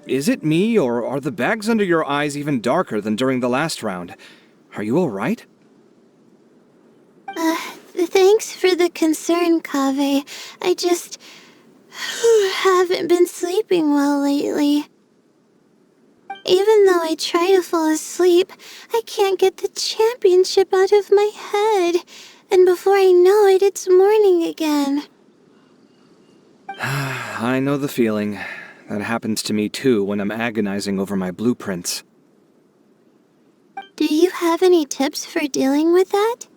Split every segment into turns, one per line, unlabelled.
Is it me, or are the bags under your eyes even darker than during the last round? Are you alright?
Thanks for the concern, Kaveh. I just haven't been sleeping well lately. Even though I try to fall asleep, I can't get the championship out of my head. And before I know it, it's morning again.
I know the feeling. That happens to me too when I'm agonizing over my blueprints.
Do you have any tips for dealing with that?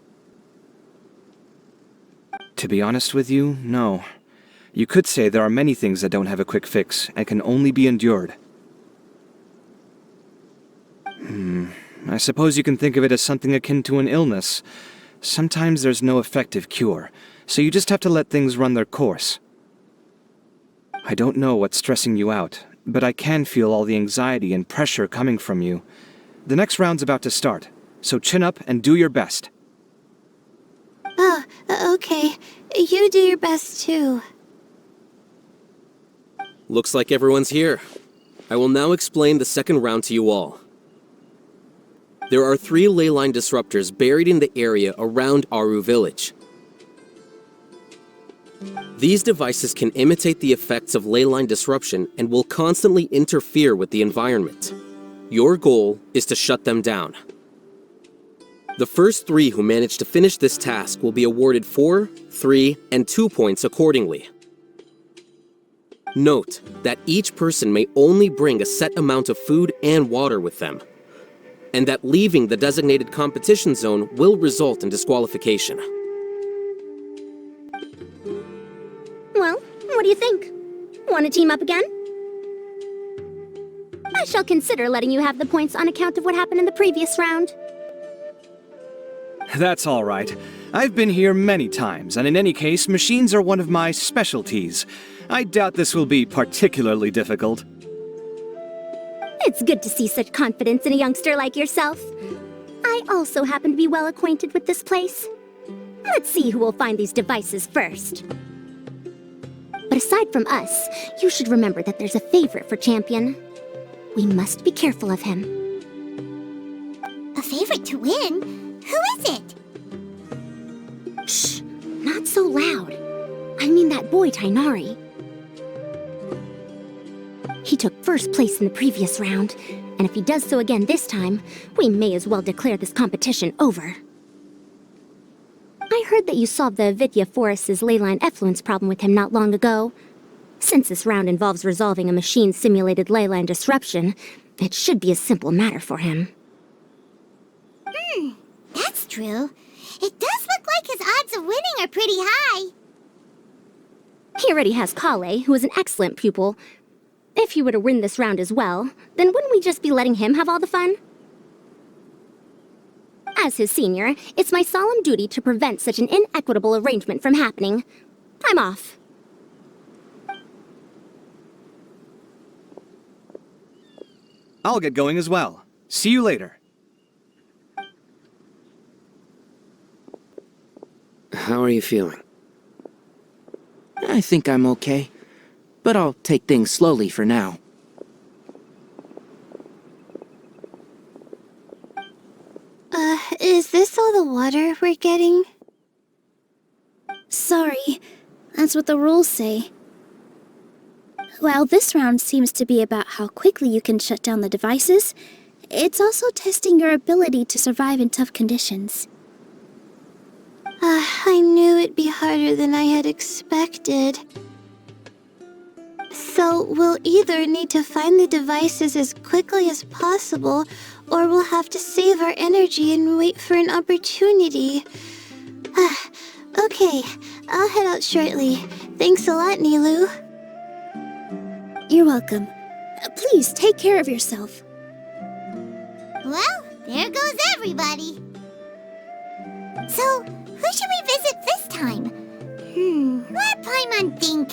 To be honest with you, no. You could say there are many things that don't have a quick fix and can only be endured. I suppose you can think of it as something akin to an illness. Sometimes there's no effective cure, so you just have to let things run their course. I don't know what's stressing you out, but I can feel all the anxiety and pressure coming from you. The next round's about to start, so chin up and do your best.
Oh, okay. You do your best too.
Looks like everyone's here. I will now explain the second round to you all. There are 3 Ley Line Disruptors buried in the area around Aaru Village. These devices can imitate the effects of Ley Line disruption and will constantly interfere with the environment. Your goal is to shut them down. The first 3 who manage to finish this task will be awarded 4, 3, and 2 points accordingly. Note that each person may only bring a set amount of food and water with them, and that leaving the designated competition zone will result in disqualification.
Well, what do you think? Want to team up again? I shall consider letting you have the points on account of what happened in the previous round.
That's all right. I've been here many times, and in any case, machines are one of my specialties. I doubt this will be particularly difficult.
It's good to see such confidence in a youngster like yourself. I also happen to be well acquainted with this place. Let's see who will find these devices first. But aside from us, you should remember that there's a favorite for Champion. We must be careful of him.
A favorite to win? Who is it?
Shh! Not so loud. I mean that boy Tighnari. He took first place in the previous round, and if he does so again this time, we may as well declare this competition over. I heard that you solved the Avidya Forest's ley line effluence problem with him not long ago. Since this round involves resolving a machine-simulated ley line disruption, it should be a simple matter for him.
That's true. It does look like his odds of winning are pretty high.
He already has Kale, who is an excellent pupil. If he were to win this round as well, then wouldn't we just be letting him have all the fun? As his senior, it's my solemn duty to prevent such an inequitable arrangement from happening. I'm off.
I'll get going as well. See you later.
How are you feeling? I think I'm okay, but I'll take things slowly for now.
Is this all the water we're getting?
Sorry, that's what the rules say. While this round seems to be about how quickly you can shut down the devices, it's also testing your ability to survive in tough conditions.
I knew it'd be harder than I had expected. So we'll either need to find the devices as quickly as possible, or we'll have to save our energy and wait for an opportunity. Okay, I'll head out shortly. Thanks a lot, Nilou.
You're welcome. Please take care of yourself.
Well, there goes everybody. So, who should we visit this time? Let Paimon think.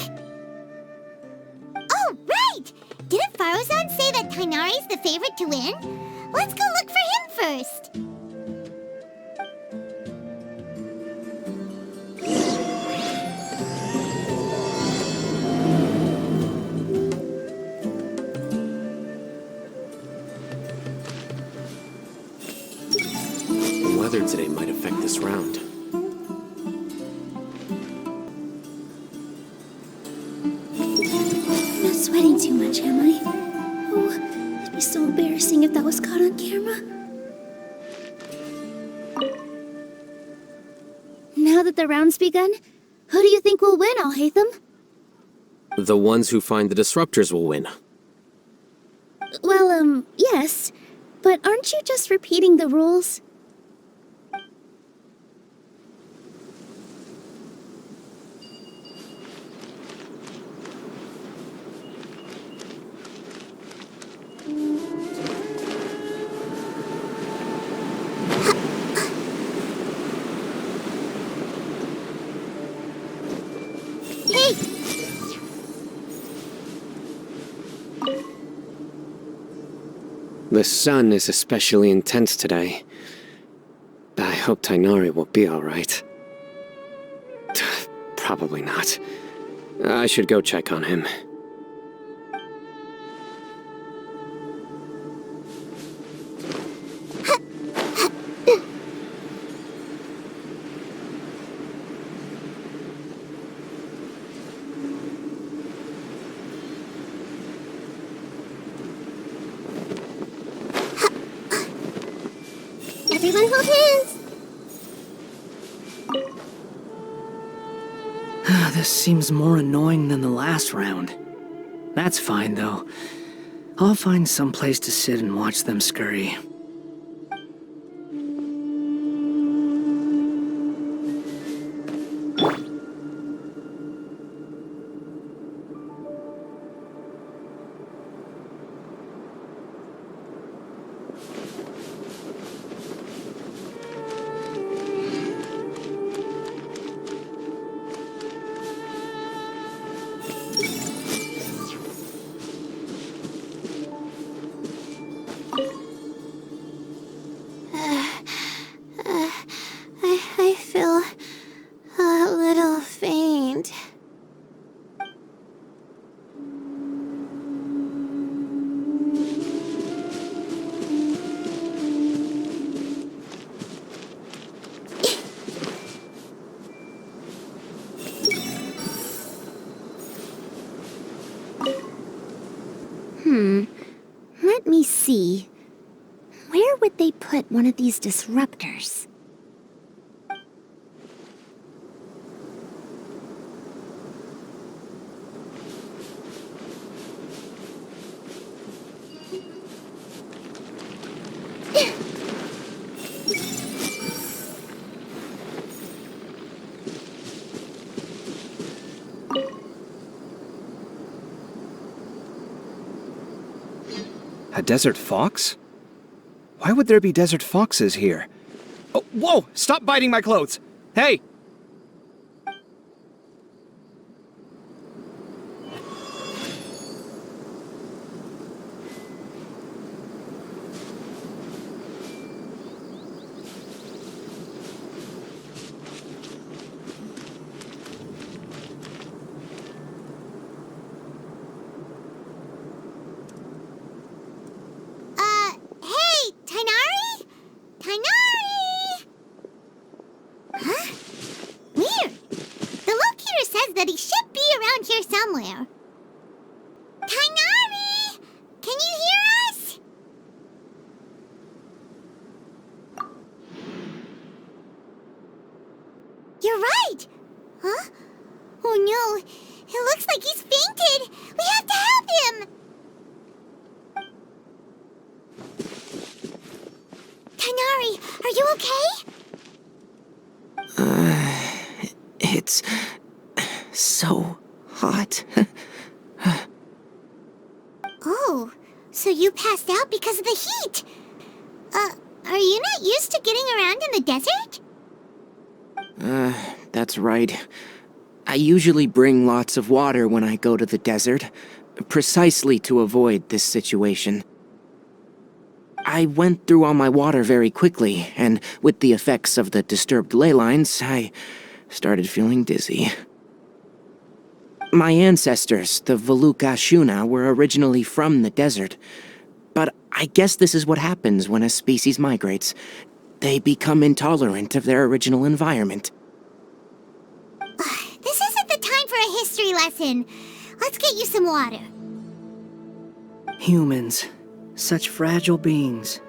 Oh, right! Didn't Faruzan say that Tighnari's the favorite to win? Let's go look for him first.
kaveh might affect this round.
I'm not sweating too much, am I? Oh, it'd be so embarrassing if that was caught on camera. Now that the round's begun, who do you think will win, Alhaitham?
The ones who find the disruptors will win.
Well, yes. But aren't you just repeating the rules?
The sun is especially intense today. I hope Tighnari will be alright. Probably not. I should go check on him.
Everyone hold hands!
This seems more annoying than the last round. That's fine, though. I'll find some place to sit and watch them scurry.
I feel a little faint.
Let me see. Where would they put one of these disruptors?
A desert fox? Why would there be desert foxes here? Oh, whoa! Stop biting my clothes! Hey!
Hey, Tighnari? Tighnari! Huh? Weird. The locator says that he should be around here somewhere. Tighnari! Can you hear us? You're right! Huh? Oh no, it looks like he's fainted! We have to help him! Tighnari, are you okay?
It's so hot.
Oh, so you passed out because of the heat? Are you not used to getting around in the desert?
That's right. I usually bring lots of water when I go to the desert, precisely to avoid this situation. I went through all my water very quickly, and with the effects of the disturbed ley lines, I started feeling dizzy. My ancestors, the Volukashuna, were originally from the desert, but I guess this is what happens when a species migrates. they become intolerant of their original environment.
This isn't the time for a history lesson. Let's get you some water.
Humans. Such fragile beings.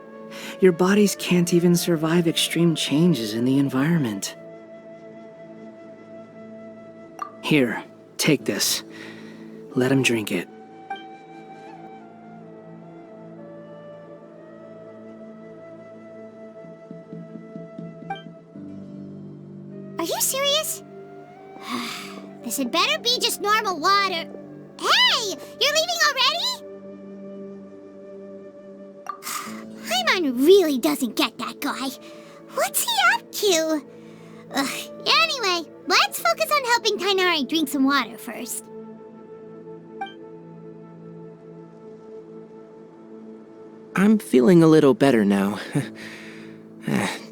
Your bodies can't even survive extreme changes in the environment. Here, take this. Let him drink it.
Are you serious? This had better be just normal water. Hey! You're leaving already? Paimon really doesn't get that guy. What's he up to? Anyway, let's focus on helping Tighnari drink some water first.
I'm feeling a little better now.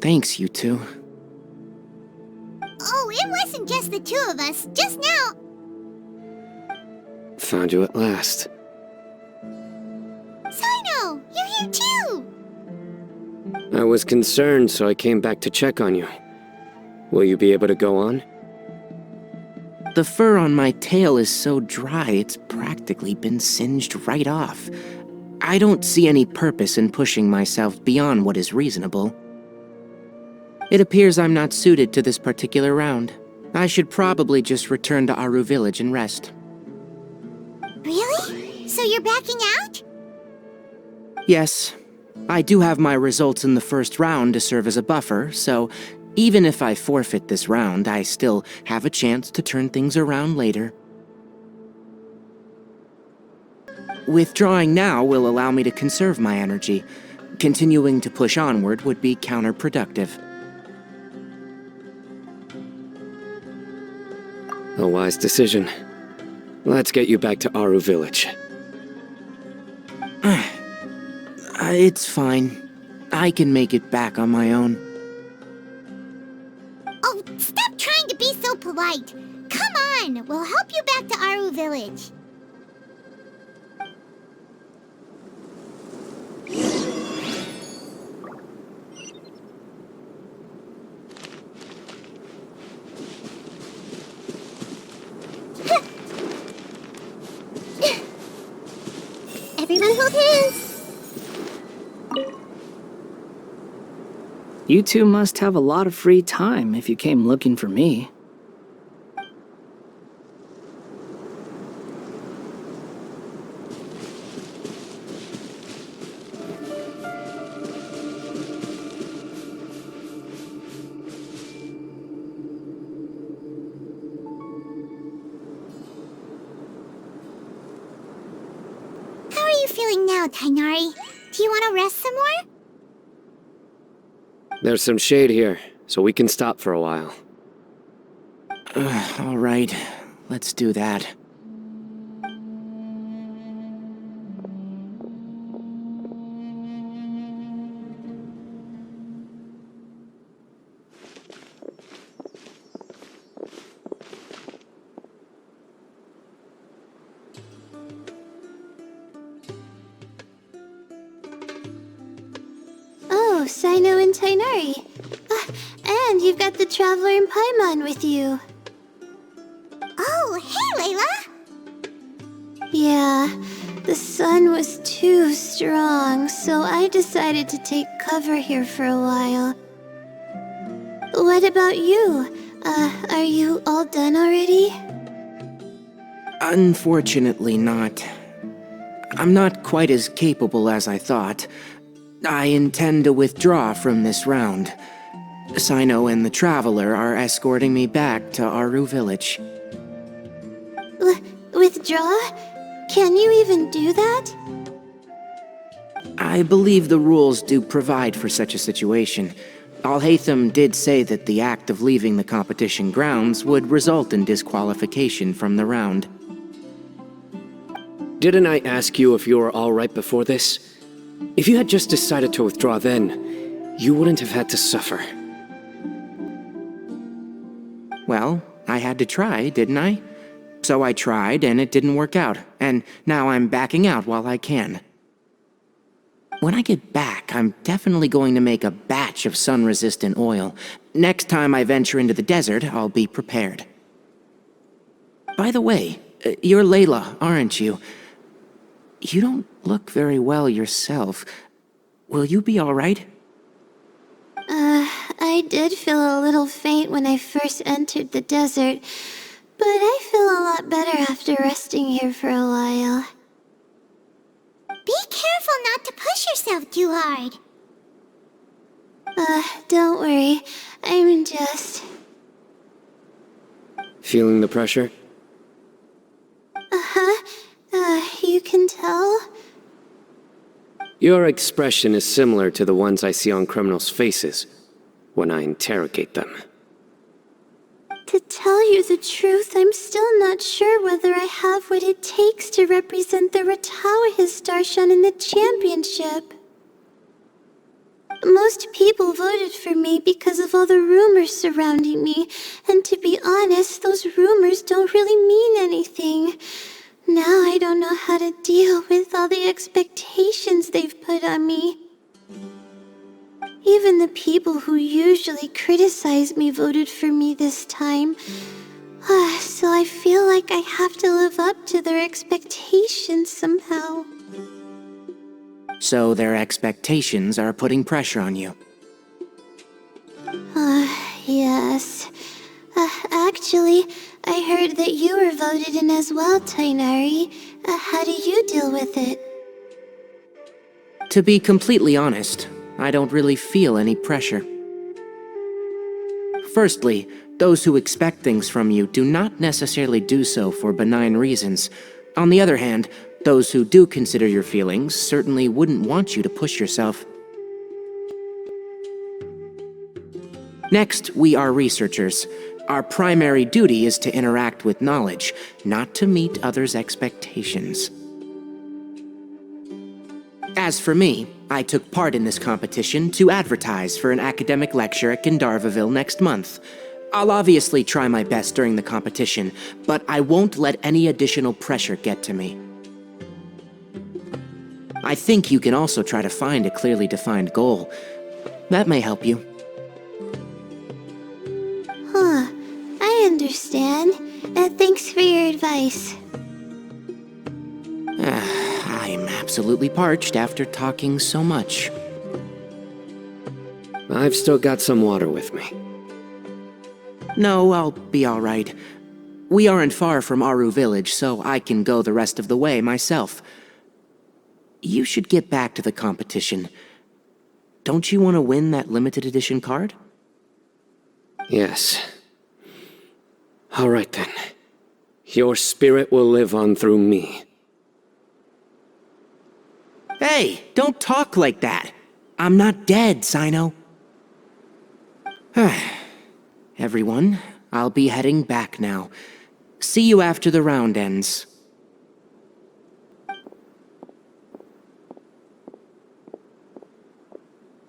Thanks, you two.
Oh, it wasn't just the two of us. Just now.
Found you at last.
Cyno, you're here too.
I was concerned, so I came back to check on you. Will you be able to go on?
The fur on my tail is so dry, it's practically been singed right off. I don't see any purpose in pushing myself beyond what is reasonable. It appears I'm not suited to this particular round. I should probably just return to Aaru Village and rest.
Really? So you're backing out?
Yes. I do have my results in the first round to serve as a buffer, so even if I forfeit this round, I still have a chance to turn things around later. Withdrawing now will allow me to conserve my energy. Continuing to push onward would be counterproductive.
A wise decision. Let's get you back to Aaru Village.
It's fine. I can make it back on my own.
Oh, stop trying to be so polite. Come on, we'll help you back to Aaru Village. Everyone hold hands.
You two must have a lot of free time if you came looking for me.
How are you feeling now, Tighnari? Do you want to rest some more?
There's some shade here, so we can stop for a while.
All right, let's do that.
Oh, Cyno and Tighnari. And you've got the Traveler and Paimon with you.
Oh, hey, Layla!
Yeah, the sun was too strong, so I decided to take cover here for a while. What about you? Are you all done already?
Unfortunately not. I'm not quite as capable as I thought. I intend to withdraw from this round. Cyno and the Traveler are escorting me back to Aaru Village.
Withdraw? Can you even do that?
I believe the rules do provide for such a situation. Alhaitham did say that the act of leaving the competition grounds would result in disqualification from the round.
Didn't I ask you if you were alright before this? If you had just decided to withdraw then, you wouldn't have had to suffer.
Well, I had to try, didn't I? So I tried, and it didn't work out, and now I'm backing out while I can. When I get back, I'm definitely going to make a batch of sun-resistant oil. Next time I venture into the desert, I'll be prepared. By the way, you're Layla, aren't you? You don't look very well yourself. Will you be alright?
I did feel a little faint when I first entered the desert, but I feel a lot better after resting here for a while.
Be careful not to push yourself too hard.
Don't worry. I'm just...
Feeling the pressure?
You can tell?
Your expression is similar to the ones I see on criminals' faces when I interrogate them.
To tell you the truth, I'm still not sure whether I have what it takes to represent the Ratauahis Starshan in the championship. Most people voted for me because of all the rumors surrounding me, and to be honest, those rumors don't really mean anything. Now I don't know how to deal with all the expectations they've put on me. Even the people who usually criticize me voted for me this time. So I feel like I have to live up to their expectations somehow.
So their expectations are putting pressure on you.
Yes. Actually, I heard that you were voted in as well, Tighnari. How do you deal with it?
To be completely honest, I don't really feel any pressure. Firstly, those who expect things from you do not necessarily do so for benign reasons. On the other hand, those who do consider your feelings certainly wouldn't want you to push yourself. Next, we are researchers. Our primary duty is to interact with knowledge, not to meet others' expectations. As for me, I took part in this competition to advertise for an academic lecture at Gandharvaville next month. I'll obviously try my best during the competition, but I won't let any additional pressure get to me. I think you can also try to find a clearly defined goal. That may help you.
I understand. Thanks for your advice.
I'm absolutely parched after talking so much.
I've still got some water with me.
No, I'll be alright. We aren't far from Aaru Village, so I can go the rest of the way myself. You should get back to the competition. Don't you want to win that limited edition card?
Yes. All right then. Your spirit will live on through me.
Hey, don't talk like that. I'm not dead, Cyno. Everyone, I'll be heading back now. See you after the round ends.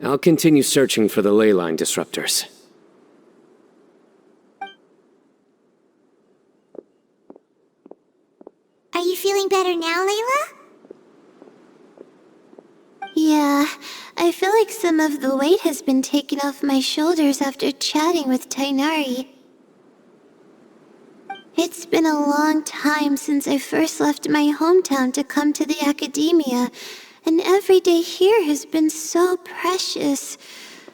I'll continue searching for the Ley Line Disruptors.
Are you feeling better now, Layla?
Yeah, I feel like some of the weight has been taken off my shoulders after chatting with Tighnari. It's been a long time since I first left my hometown to come to the academia, and every day here has been so precious.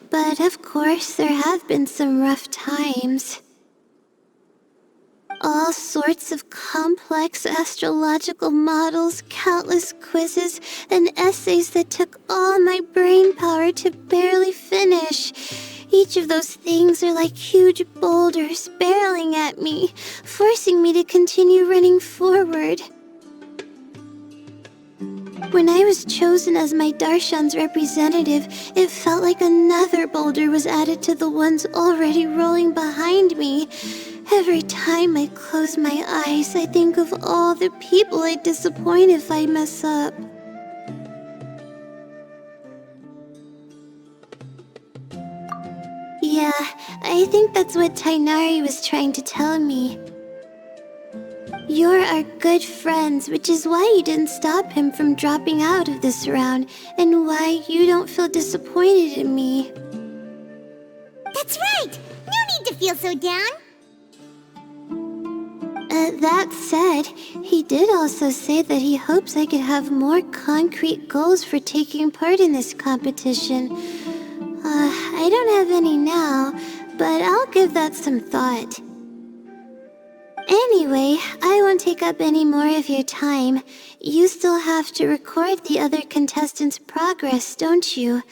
But of course, there have been some rough times. All sorts of complex astrological models, countless quizzes, and essays that took all my brain power to barely finish. Each of those things are like huge boulders barreling at me, forcing me to continue running forward. When I was chosen as my Darshan's representative, it felt like another boulder was added to the ones already rolling behind me. Every time I close my eyes, I think of all the people I'd disappoint if I mess up. Yeah, I think that's what Tighnari was trying to tell me. You're our good friends, which is why you didn't stop him from dropping out of this round, and why you don't feel disappointed in me.
That's right! No need to feel so down!
That said, he did also say that he hopes I could have more concrete goals for taking part in this competition. I don't have any now, but I'll give that some thought. Anyway, I won't take up any more of your time. You still have to record the other contestants' progress, don't you?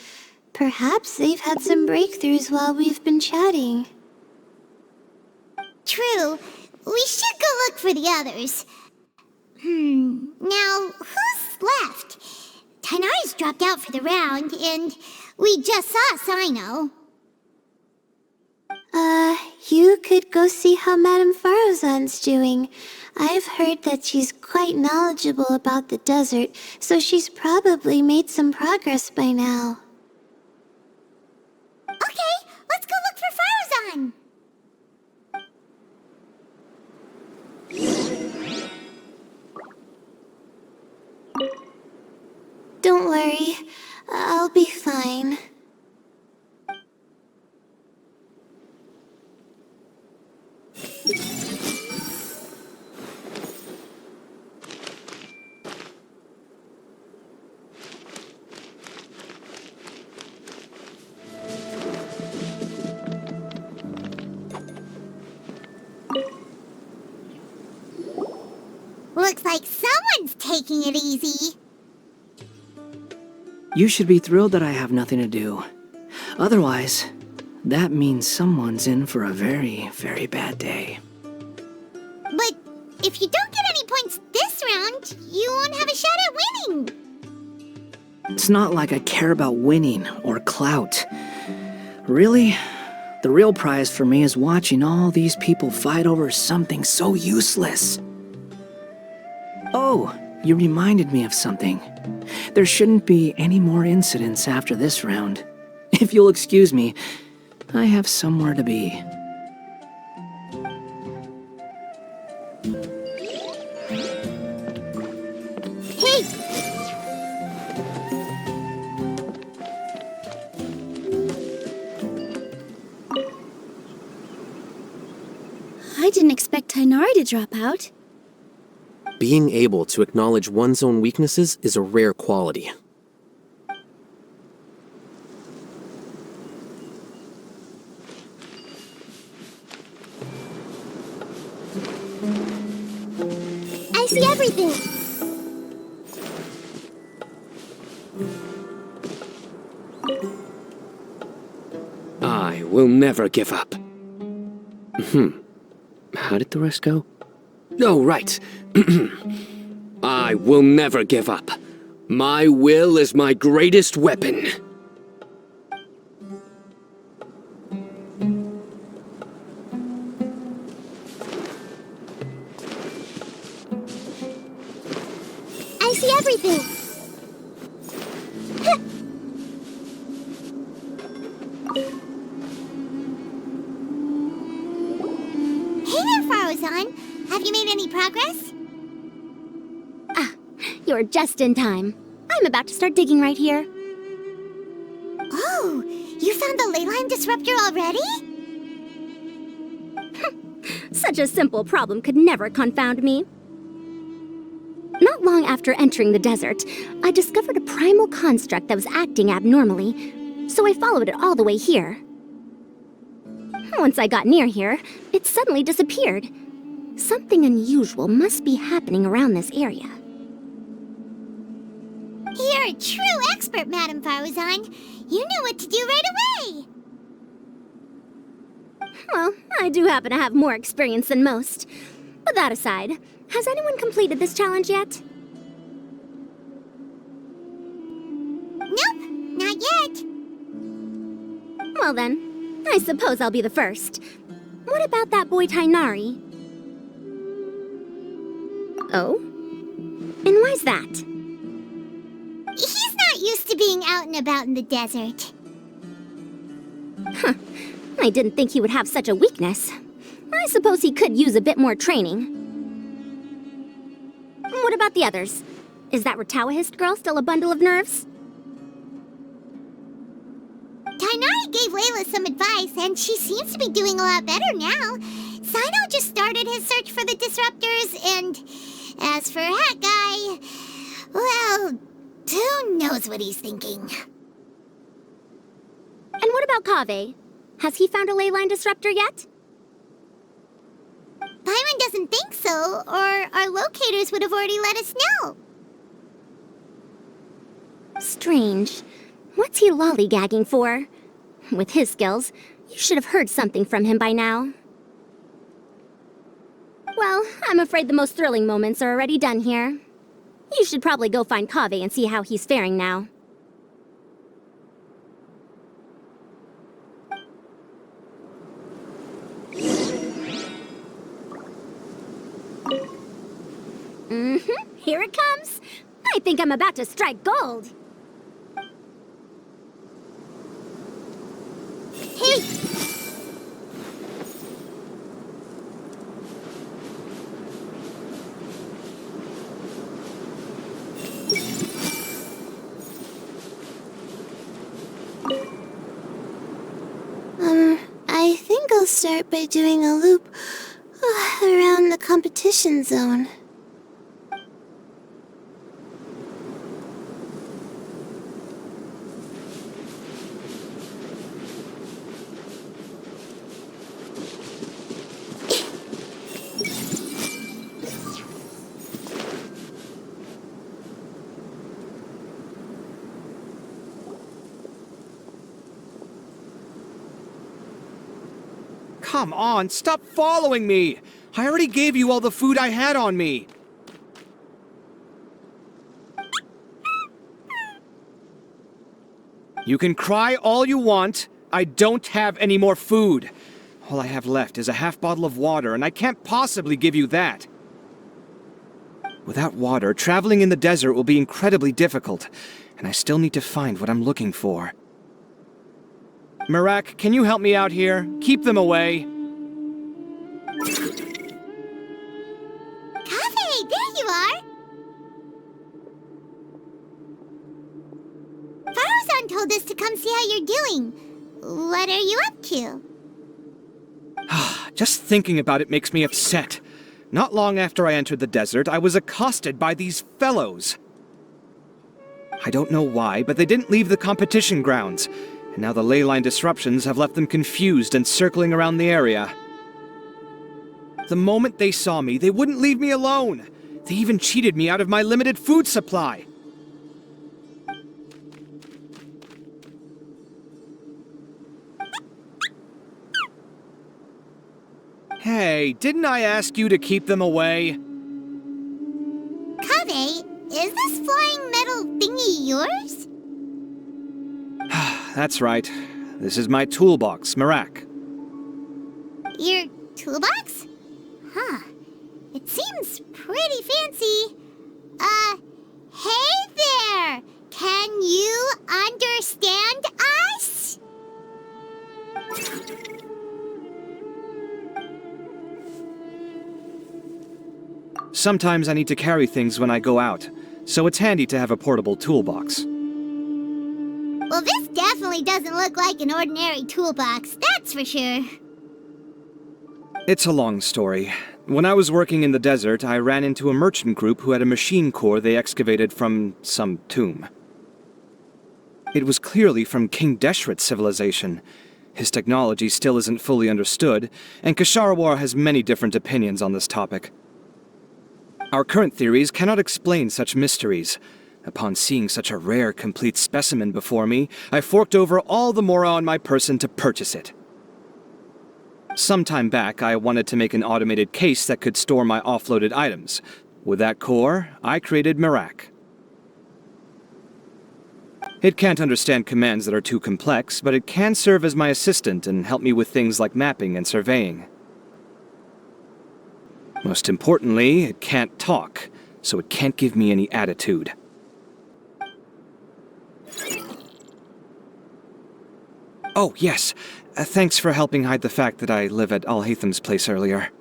Perhaps they've had some breakthroughs while we've been chatting.
True. We should go look for the others. Now, who's left? Tighnari's dropped out for the round, and we just saw Cyno.
You could go see how Madame Faruzan's doing. I've heard that she's quite knowledgeable about the desert, so she's probably made some progress by now.
Okay, let's go look for Faruzan!
Don't worry, I'll be fine.
Looks like someone's taking it easy.
You should be thrilled that I have nothing to do. Otherwise, that means someone's in for a very, very bad day.
But if you don't get any points this round, you won't have a shot at winning.
It's not like I care about winning or clout. Really, the real prize for me is watching all these people fight over something so useless. Oh, you reminded me of something. There shouldn't be any more incidents after this round. If you'll excuse me, I have somewhere to be.
Hey!
I didn't expect Tighnari to drop out.
Being able to acknowledge one's own weaknesses is a rare quality.
I see everything!
I will never give up. How did the rest go? Oh, right. I will never give up. My will is my greatest weapon.
I see everything! Hey there, Faruzan! Have you made any progress?
You're just in time. I'm about to start digging right here.
Oh, you found the Ley Line Disruptor already?
Such a simple problem could never confound me. Not long after entering the desert, I discovered a primal construct that was acting abnormally, so I followed it all the way here. Once I got near here, it suddenly disappeared. Something unusual must be happening around this area.
You're a true expert, Madame Faruzan. You knew what to do right away.
Well, I do happen to have more experience than most. But that aside, has anyone completed this challenge yet?
Nope, not yet.
Well then, I suppose I'll be the first. What about that boy Tighnari? Oh? And why's that?
He's not used to being out and about in the desert.
Huh. I didn't think he would have such a weakness. I suppose he could use a bit more training. What about the others? Is that Retawahist girl still a bundle of nerves?
Tighnari gave Layla some advice, and she seems to be doing a lot better now. Cyno just started his search for the disruptors, and as for that guy, well, who knows what he's thinking.
And what about Kaveh? Has he found a Ley Line Disruptor yet?
Paimon doesn't think so, or our locators would have already let us know.
Strange. What's he lollygagging for? With his skills, you should have heard something from him by now. Well, I'm afraid the most thrilling moments are already done here. You should probably go find Kaveh and see how he's faring now. Here it comes. I think I'm about to strike gold.
Hey!
I think I'll start by doing a loop around the competition zone.
Come on, stop following me! I already gave you all the food I had on me! You can cry all you want. I don't have any more food. All I have left is a half bottle of water, and I can't possibly give you that. Without water, traveling in the desert will be incredibly difficult, and I still need to find what I'm looking for. Merak, can you help me out here? Keep them away.
Kaveh, there you are! Faruzan told us to come see how you're doing. What are you up to?
Just thinking about it makes me upset. Not long after I entered the desert, I was accosted by these fellows. I don't know why, but they didn't leave the competition grounds. And now the ley line disruptions have left them confused and circling around the area. The moment they saw me, they wouldn't leave me alone. They even cheated me out of my limited food supply. Hey, didn't I ask you to keep them away?
Kaveh, is this flying metal thingy yours?
That's right. This is my toolbox, Merak.
Your toolbox? Huh. It seems pretty fancy. Hey there! Can you understand us?
Sometimes I need to carry things when I go out, so it's handy to have a portable toolbox.
Well, this definitely doesn't look like an ordinary toolbox, that's for sure.
It's a long story. When I was working in the desert, I ran into a merchant group who had a machine core they excavated from some tomb. It was clearly from King Deshret's civilization. His technology still isn't fully understood, and Kasharawar has many different opinions on this topic. Our current theories cannot explain such mysteries. Upon seeing such a rare, complete specimen before me, I forked over all the mora on my person to purchase it. Some time back, I wanted to make an automated case that could store my offloaded items. With that core, I created Merak. It can't understand commands that are too complex, but it can serve as my assistant and help me with things like mapping and surveying. Most importantly, it can't talk, so it can't give me any attitude. Oh, yes. Thanks for helping hide the fact that I live at Alhaitham's place earlier.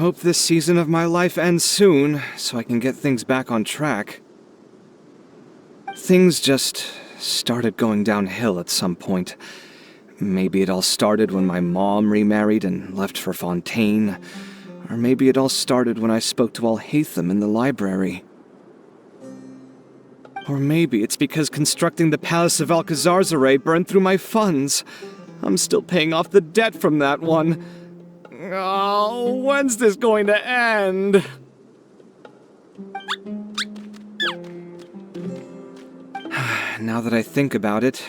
hope this season of my life ends soon, so I can get things back on track. Things just started going downhill at some point. Maybe it all started when my mom remarried and left for Fontaine. Or maybe it all started when I spoke to Alhaitham in the library. Or maybe it's because constructing the Palace of Alcazar's burned through my funds. I'm still paying off the debt from that one. Oh, when's this going to end? Now that I think about it,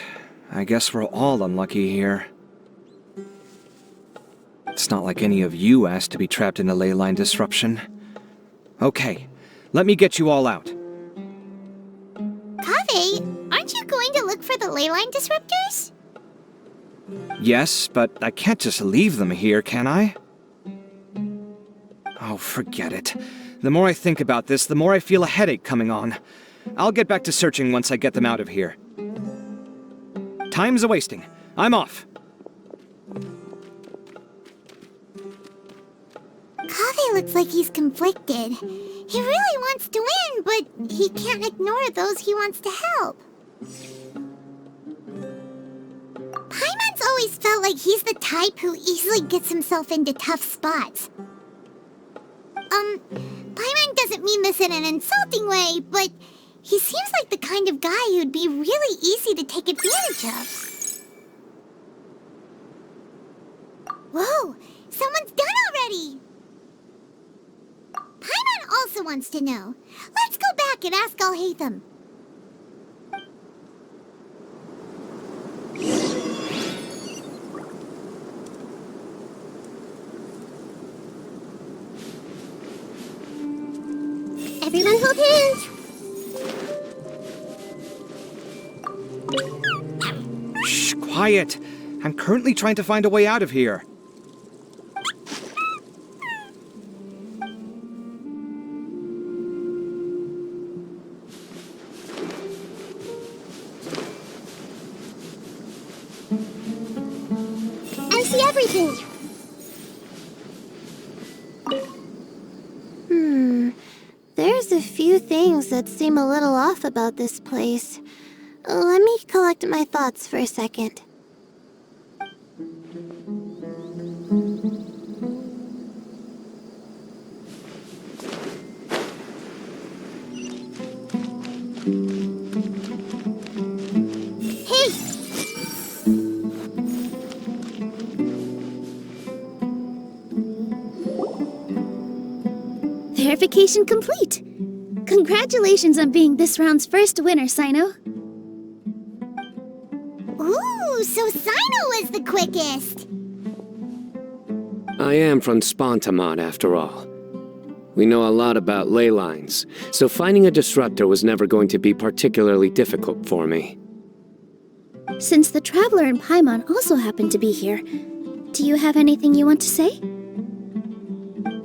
I guess we're all unlucky here. It's not like any of you asked to be trapped in a ley line disruption. Okay, let me get you all out.
Kaveh, aren't you going to look for the ley line disruptors?
Yes, but I can't just leave them here, can I? Oh, forget it. The more I think about this, the more I feel a headache coming on. I'll get back to searching once I get them out of here. Time's a-wasting. I'm off.
Kaveh looks like he's conflicted. He really wants to win, but he can't ignore those he wants to help. Paimon's always felt like he's the type who easily gets himself into tough spots. Paimon doesn't mean this in an insulting way, but he seems like the kind of guy who'd be really easy to take advantage of. Whoa! Someone's done already! Paimon also wants to know. Let's go back and ask Alhaitham.
Everyone hold hands!
Shh, quiet. I'm currently trying to find a way out of here.
I see everything!
There's a few things that seem a little off about this place. Let me collect my thoughts for a second.
Verification complete! Congratulations on being this round's first winner, Cyno.
Ooh, so Cyno was the quickest!
I am from Spontamon, after all. We know a lot about ley lines, so finding a disruptor was never going to be particularly difficult for me.
Since the Traveler and Paimon also happen to be here, do you have anything you want to say?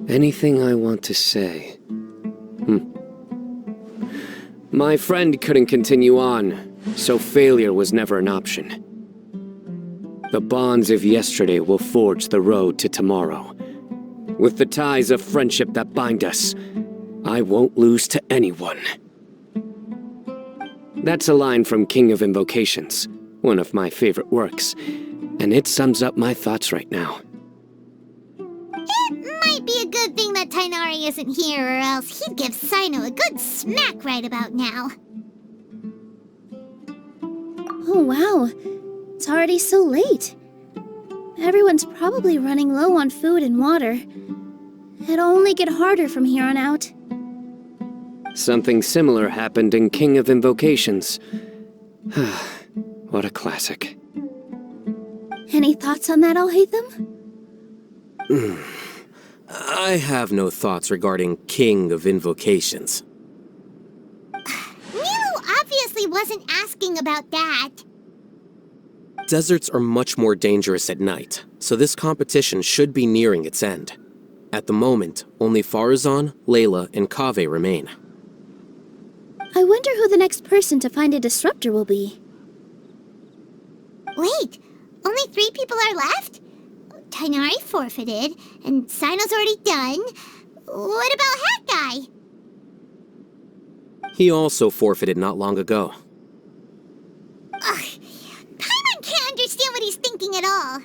Anything I want to say? My friend couldn't continue on, so failure was never an option. The bonds of yesterday will forge the road to tomorrow. With the ties of friendship that bind us, I won't lose to anyone. That's a line from King of Invocations, one of my favorite works, and it sums up my thoughts right now.
It might be a good thing that Tighnari isn't here, or else he'd give Cyno a good smack right about now.
Oh wow, it's already so late. Everyone's probably running low on food and water. It'll only get harder from here on out.
Something similar happened in King of Invocations. What a classic.
Any thoughts on that, Alhaitham?
I have no thoughts regarding King of Invocations.
Nilou obviously wasn't asking about that.
Deserts are much more dangerous at night, so this competition should be nearing its end. At the moment, only Faruzan, Layla, and Kaveh remain.
I wonder who the next person to find a disruptor will be.
Wait, only 3 people are left? Tighnari forfeited, and Cyno's already done. What about Hat Guy?
He also forfeited not long ago.
Ugh, Paimon can't understand what he's thinking at all.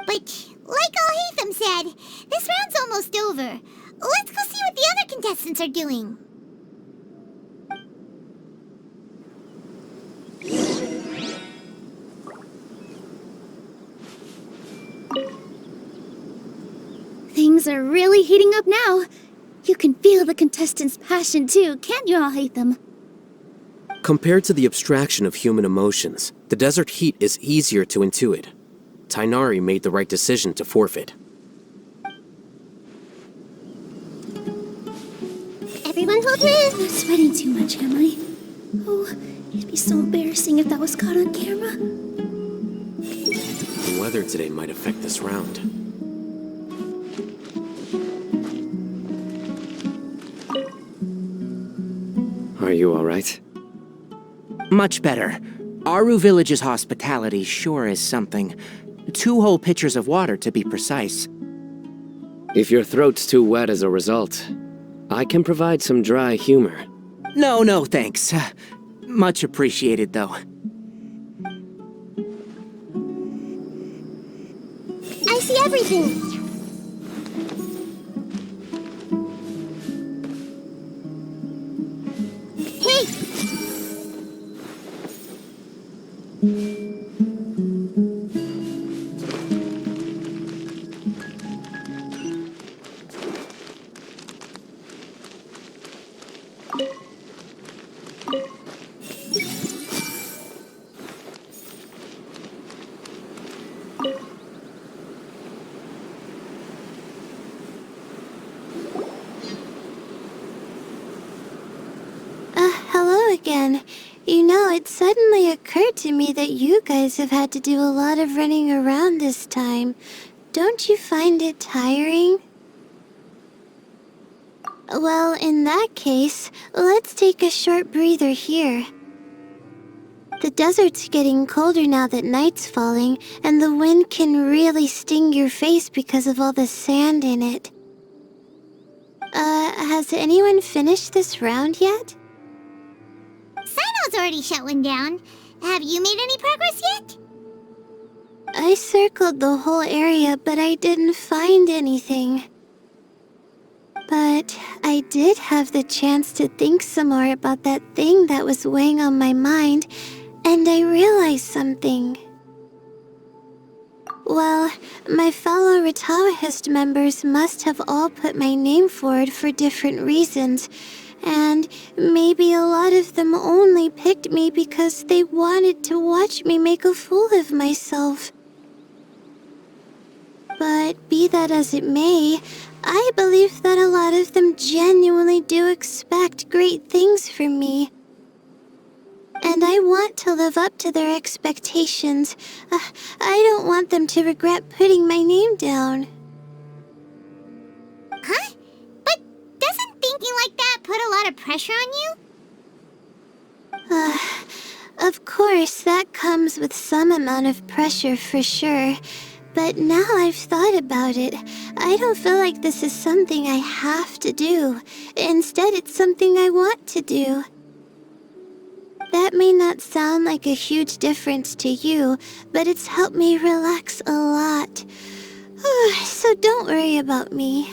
But, like Alhaitham said, this round's almost over. Let's go see what the other contestants are doing.
Things are really heating up now. You can feel the contestants' passion too, can't you, Alhaitham?
Compared to the abstraction of human emotions, the desert heat is easier to intuit. Tighnari made the right decision to forfeit.
Everyone hold your...
I'm not sweating too much, am I? Oh, it'd be so embarrassing if that was caught on camera.
The weather today might affect this round.
Are you alright?
Much better. Aaru Village's hospitality sure is something. 2 whole pitchers of water, to be precise.
If your throat's too wet as a result, I can provide some dry humor.
No, thanks. Much appreciated, though.
I see everything. Hey!
Hello again. You know, it suddenly occurred to me that you guys have had to do a lot of running around this time. Don't you find it tiring? Well, in that case, let's take a short breather here. The desert's getting colder now that night's falling, and the wind can really sting your face because of all the sand in it. Has anyone finished this round yet?
Cyno's already shut one down. Have you made any progress yet?
I circled the whole area, but I didn't find anything. But I did have the chance to think some more about that thing that was weighing on my mind, and I realized something. Well, my fellow Ritawahist members must have all put my name forward for different reasons, and maybe a lot of them only picked me because they wanted to watch me make a fool of myself. But be that as it may, I believe that a lot of them genuinely do expect great things from me. And I want to live up to their expectations. I don't want them to regret putting my name down.
Huh? But doesn't thinking like that put a lot of pressure on you?
Of course, that comes with some amount of pressure for sure. But now I've thought about it, I don't feel like this is something I have to do. Instead, it's something I want to do. That may not sound like a huge difference to you, but it's helped me relax a lot. So don't worry about me.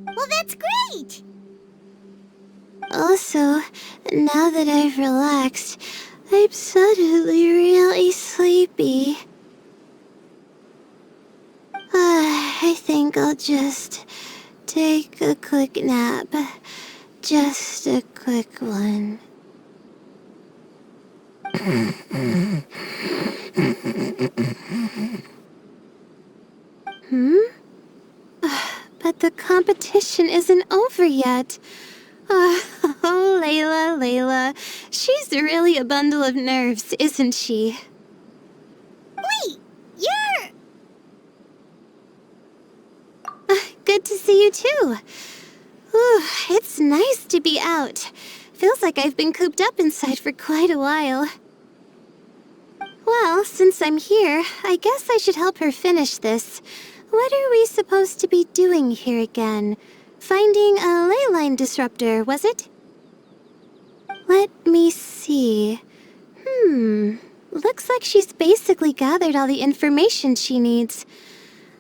Well, that's great!
Also, now that I've relaxed, I'm suddenly really sleepy. I think I'll just take a quick nap. Just a quick one. But the competition isn't over yet. Oh, Layla. She's really a bundle of nerves, isn't she?
Wait, you're...
Good to see you too. It's nice to be out. Feels like I've been cooped up inside for quite a while. Well, since I'm here, I guess I should help her finish this. What are we supposed to be doing here again? Finding a Ley Line Disruptor, was it? Let me see. Looks like she's basically gathered all the information she needs.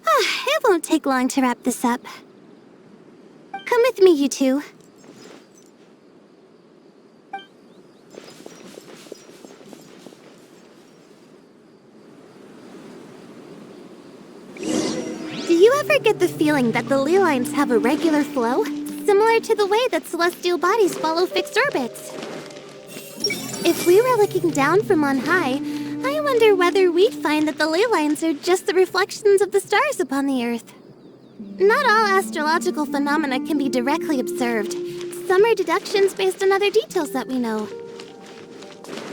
It won't take long to wrap this up. Come with me, you two. Do you ever get the feeling that the ley lines have a regular flow? Similar to the way that celestial bodies follow fixed orbits. If we were looking down from on high, I wonder whether we'd find that the ley lines are just the reflections of the stars upon the Earth. Not all astrological phenomena can be directly observed. Some are deductions based on other details that we know.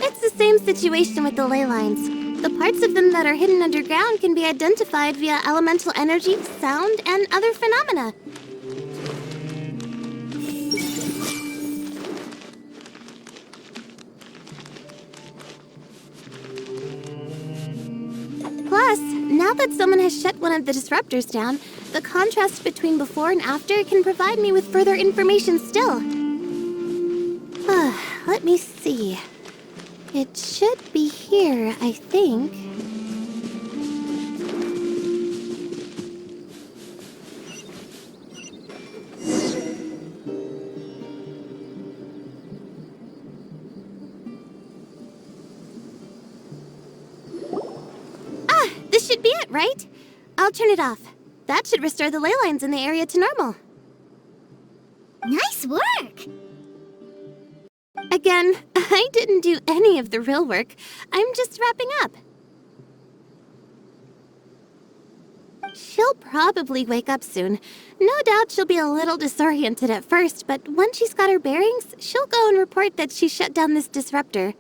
It's the same situation with the ley lines. The parts of them that are hidden underground can be identified via elemental energy, sound, and other phenomena. Plus, now that someone has shut one of the disruptors down, the contrast between before and after can provide me with further information still. Let me see. It should be here, I think. This should be it, right? I'll turn it off. That should restore the ley lines in the area to normal.
Nice work!
Again, I didn't do any of the real work. I'm just wrapping up. She'll probably wake up soon. No doubt she'll be a little disoriented at first, but once she's got her bearings, she'll go and report that she shut down this disruptor.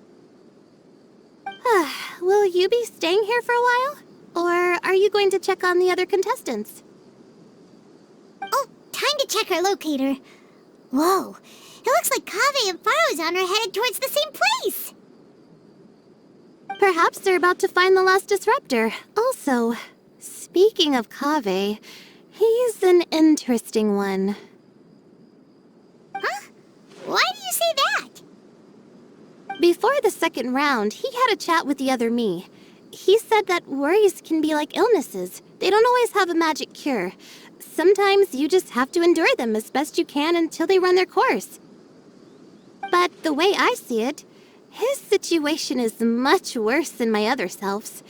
Will you be staying here for a while? Or are you going to check on the other contestants?
Oh, time to check our locator. Whoa, it looks like Kaveh and Faruzan are headed towards the same place.
Perhaps they're about to find the last disruptor. Also, speaking of Kaveh, he's an interesting one.
Huh? Why do you say that?
Before the second round, he had a chat with the other me. He said that worries can be like illnesses. They don't always have a magic cure. Sometimes you just have to endure them as best you can until they run their course. But the way I see it, his situation is much worse than my other self's.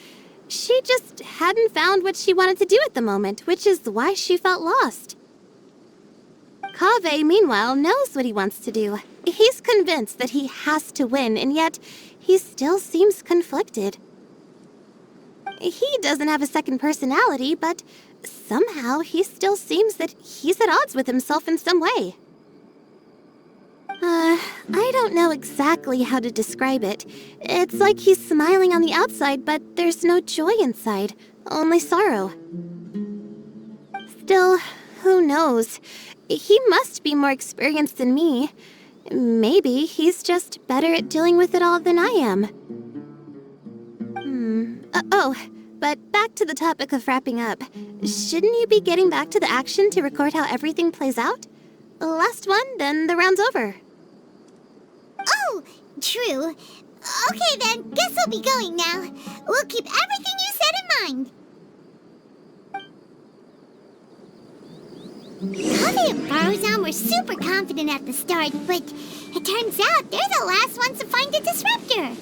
She just hadn't found what she wanted to do at the moment, which is why she felt lost. Kaveh, meanwhile, knows what he wants to do. He's convinced that he has to win, and yet he still seems conflicted. He doesn't have a second personality, but somehow he still seems that he's at odds with himself in some way. I don't know exactly how to describe it. It's like he's smiling on the outside, but there's no joy inside, only sorrow. Still, who knows? He must be more experienced than me. Maybe he's just better at dealing with it all than I am. But back to the topic of wrapping up. Shouldn't you be getting back to the action to record how everything plays out? Last one, then the round's over.
Oh, true. Okay then, guess I'll be going now. We'll keep everything you said in mind. Kaveh and Faruzan were super confident at the start, but it turns out they're the last ones to find the disruptor.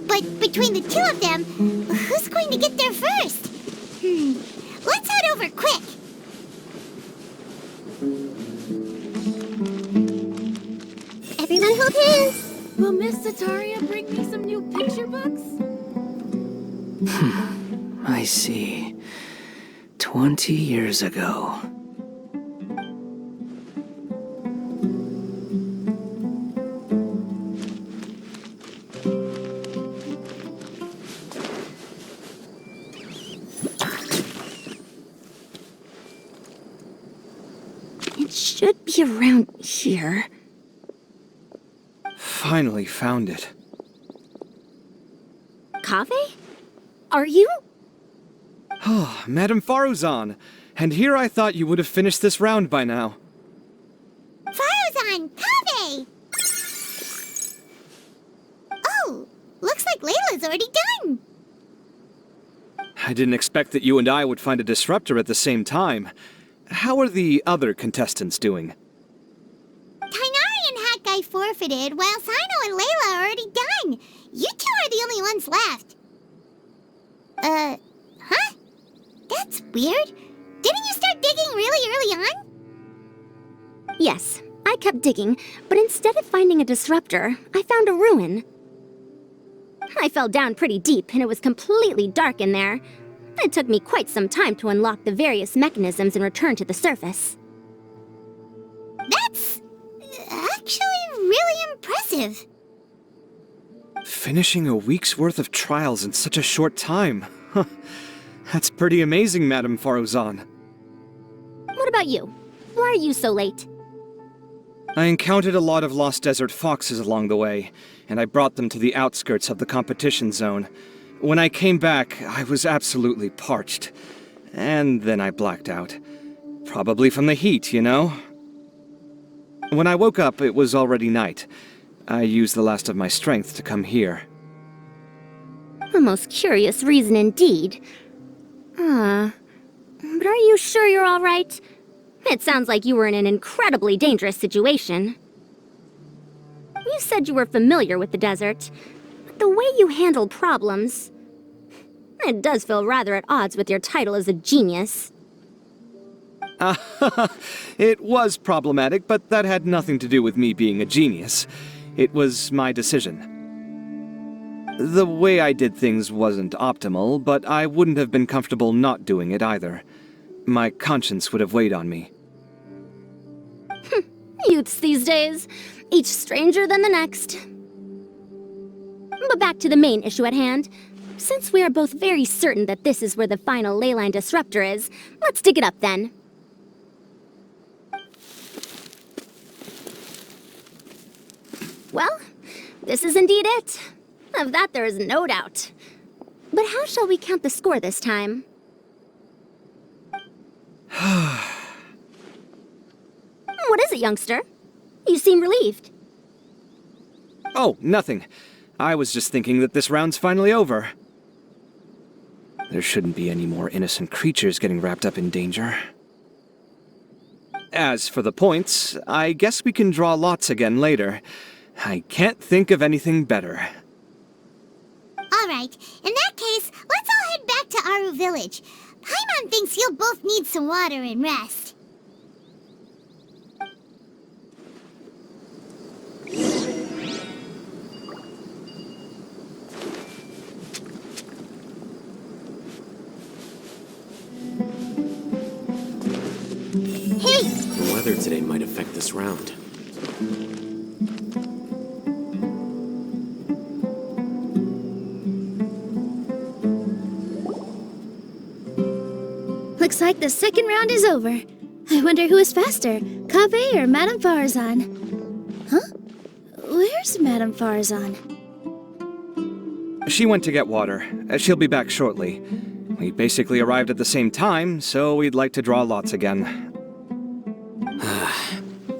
But between the two of them, who's going to get there first? Let's head over quick.
Everyone hold hands!
Will Miss Sataria bring me some new picture books?
I see. 20 years ago.
It should be around here.
Finally found it.
Kaveh? Are you?
Oh, Madame Faruzan. And here I thought you would have finished this round by now.
Faruzan, kaveh! Oh, looks like Layla's already done.
I didn't expect that you and I would find a disruptor at the same time. How are the other contestants doing?
Tighnari and Honkai forfeited, while Cyno and Layla are already done. You two are the only ones left. Huh? That's weird. Didn't you start digging really early on?
Yes, I kept digging, but instead of finding a disruptor, I found a ruin. I fell down pretty deep, and it was completely dark in there. It took me quite some time to unlock the various mechanisms and return to the surface.
That's actually really impressive.
Finishing a week's worth of trials in such a short time. Huh. That's pretty amazing, Madame Faruzan.
What about you? Why are you so late?
I encountered a lot of lost desert foxes along the way, and I brought them to the outskirts of the competition zone. When I came back, I was absolutely parched. And then I blacked out. Probably from the heat, you know? When I woke up, it was already night. I used the last of my strength to come here.
A most curious reason indeed. But are you sure you're all right? It sounds like you were in an incredibly dangerous situation. You said you were familiar with the desert, but the way you handle problems... It does feel rather at odds with your title as a genius.
It was problematic, but that had nothing to do with me being a genius. It was my decision. The way I did things wasn't optimal, but I wouldn't have been comfortable not doing it either. My conscience would have weighed on me.
Youths these days, each stranger than the next. But back to the main issue at hand. Since we are both very certain that this is where the final Ley Line Disruptor is, let's dig it up then. Well, this is indeed it. Of that there is no doubt. But how shall we count the score this time? What is it, youngster? You seem relieved.
Oh, nothing. I was just thinking that this round's finally over. There shouldn't be any more innocent creatures getting wrapped up in danger. As for the points, I guess we can draw lots again later. I can't think of anything better.
Alright, in that case, let's all head back to Aaru Village. Paimon thinks you'll both need some water and rest. Hey!
The weather today might affect this round.
Looks like the second round is over. I wonder who is faster, Kaveh or Madame Faruzan? Huh? Where's Madame Faruzan?
She went to get water. She'll be back shortly. We basically arrived at the same time, so we'd like to draw lots again.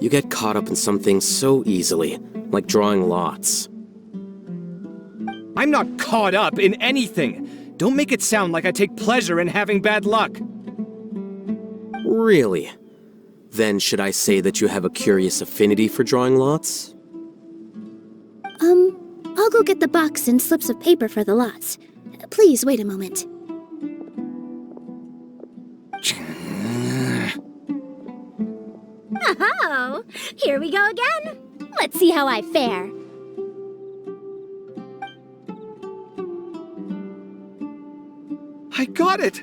You get caught up in some things so easily, like drawing lots.
I'm not caught up in anything! Don't make it sound like I take pleasure in having bad luck!
Really? Then should I say that you have a curious affinity for drawing lots?
I'll go get the box and slips of paper for the lots. Please wait a moment.
Oh, here we go again. Let's see how I fare.
I got it!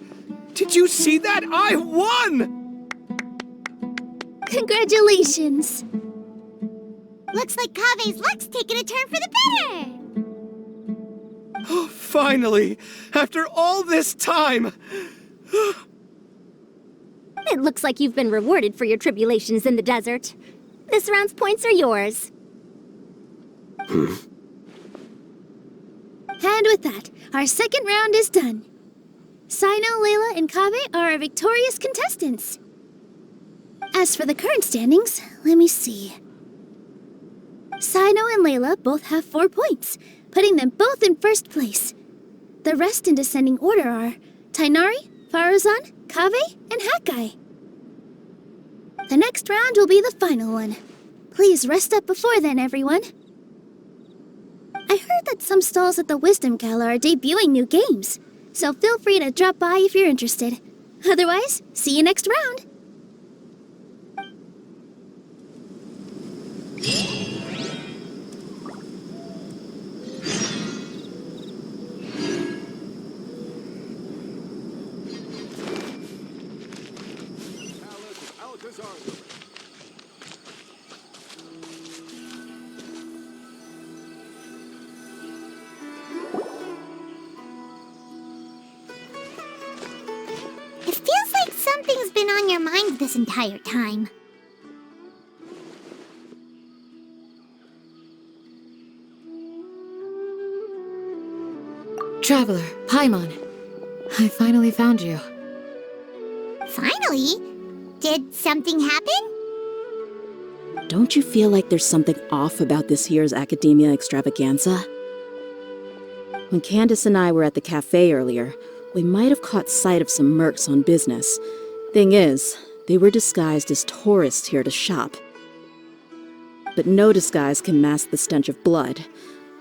Did you see that? I won!
Congratulations!
Looks like Kaveh's luck's taking a turn for the better!
Oh, finally! After all this time!
It looks like you've been rewarded for your tribulations in the desert. This round's points are yours.
And with that, our second round is done. Cyno, Layla, and Kaveh are our victorious contestants. As for the current standings, let me see. Cyno and Layla both have 4 points, putting them both in first place. The rest in descending order are Tighnari, Faruzan, Kaveh, and Honkai. The next round will be the final one. Please rest up before then, everyone. I heard that some stalls at the Wisdom Gala are debuting new games, so feel free to drop by if you're interested. Otherwise, see you next round.
It feels like something's been on your mind this entire time.
Traveler, Paimon. I finally found you.
Finally? Did something happen?
Don't you feel like there's something off about this year's Academia Extravaganza? When Candace and I were at the cafe earlier, we might have caught sight of some mercs on business. Thing is, they were disguised as tourists here to shop. But no disguise can mask the stench of blood.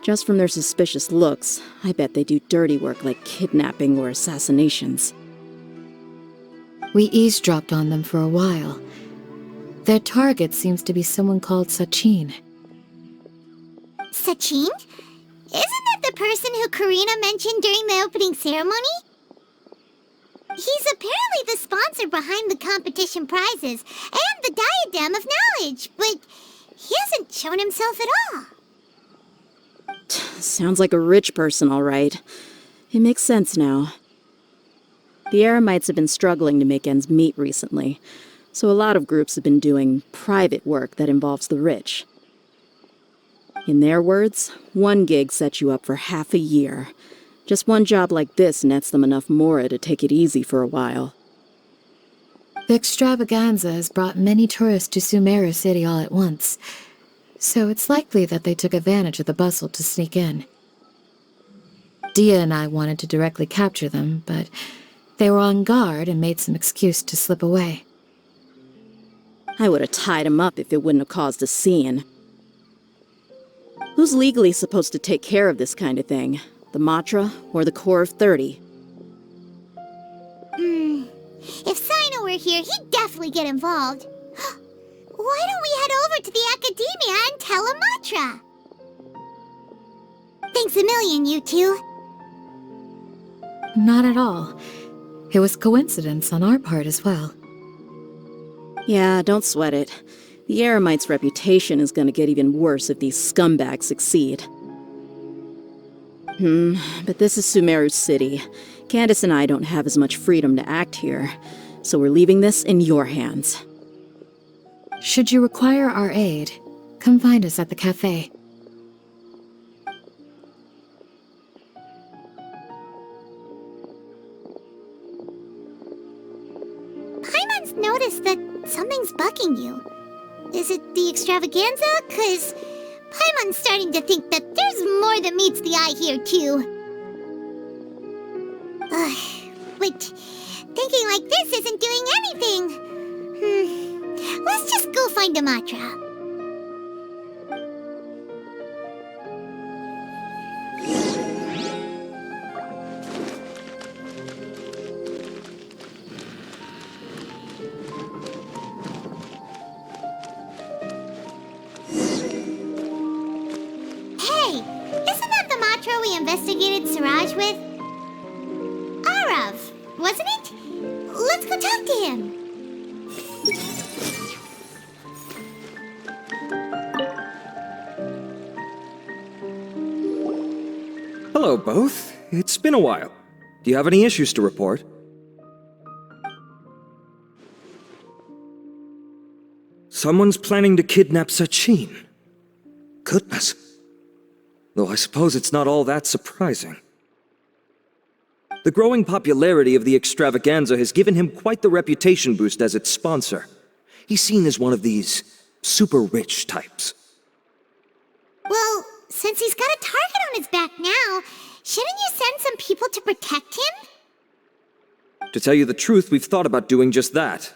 Just from their suspicious looks, I bet they do dirty work like kidnapping or assassinations.
We eavesdropped on them for a while. Their target seems to be someone called Sachin.
Sachin? Isn't that the person who Karina mentioned during the opening ceremony? He's apparently the sponsor behind the competition prizes and the diadem of knowledge, but he hasn't shown himself at all.
Sounds like a rich person, all right. It makes sense now. The Eremites have been struggling to make ends meet recently, so a lot of groups have been doing private work that involves the rich. In their words, one gig sets you up for half a year. Just one job like this nets them enough mora to take it easy for a while.
The extravaganza has brought many tourists to Sumeru City all at once, so it's likely that they took advantage of the bustle to sneak in. Dia and I wanted to directly capture them, but they were on guard and made some excuse to slip away.
I would have tied him up if it wouldn't have caused a scene. Who's legally supposed to take care of this kind of thing? The Matra or the Corps of 30?
If Cyno were here, he'd definitely get involved. Why don't we head over to the Academia and tell Amatra? Thanks a million, you two.
Not at all. It was coincidence on our part as well.
Yeah, don't sweat it. The Eremites' reputation is gonna get even worse if these scumbags succeed. But this is Sumeru City. Candace and I don't have as much freedom to act here, so we're leaving this in your hands.
Should you require our aid, come find us at the cafe.
Paimon's noticed that something's bugging you. Is it the extravaganza? 'Cause Paimon's starting to think that there's more than meets the eye here, too. But thinking like this isn't doing anything. Let's just go find Amatra. Hey, isn't that the Matra we investigated Siraj with? Arav, wasn't it? Let's go talk to him.
Hello, both. It's been a while. Do you have any issues to report? Someone's planning to kidnap Sachin. Goodness. though I suppose it's not all that surprising. The growing popularity of the extravaganza has given him quite the reputation boost as its sponsor. He's seen as one of these super rich types.
Well, since he's got a target on his back now, shouldn't you send some people to protect him?
To tell you the truth, we've thought about doing just that.